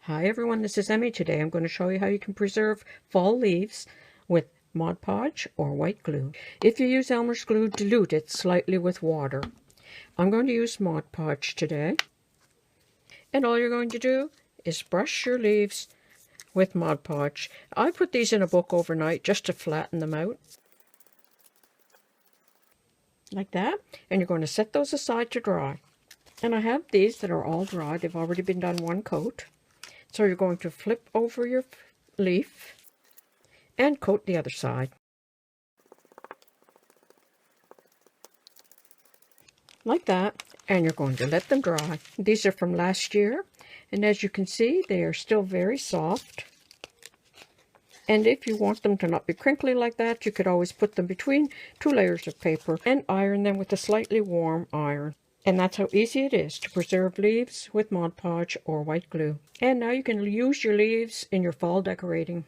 Hi everyone, this is Emmy. Today I'm going to show you how you can preserve fall leaves with Mod Podge or white glue. If you use Elmer's glue, dilute it slightly with water. I'm going to use Mod Podge today. And all you're going to do is brush your leaves with Mod Podge. I put these in a book overnight just to flatten them out. Like that. And you're going to set those aside to dry. And I have these that are all dry. They've already been done one coat. So you're going to flip over your leaf and coat the other side. Like that. And you're going to let them dry. These are from last year. And as you can see, they are still very soft. And if you want them to not be crinkly like that, you could always put them between 2 layers of paper and iron them with a slightly warm iron. And that's how easy it is to preserve leaves with Mod Podge or white glue. And now you can use your leaves in your fall decorating.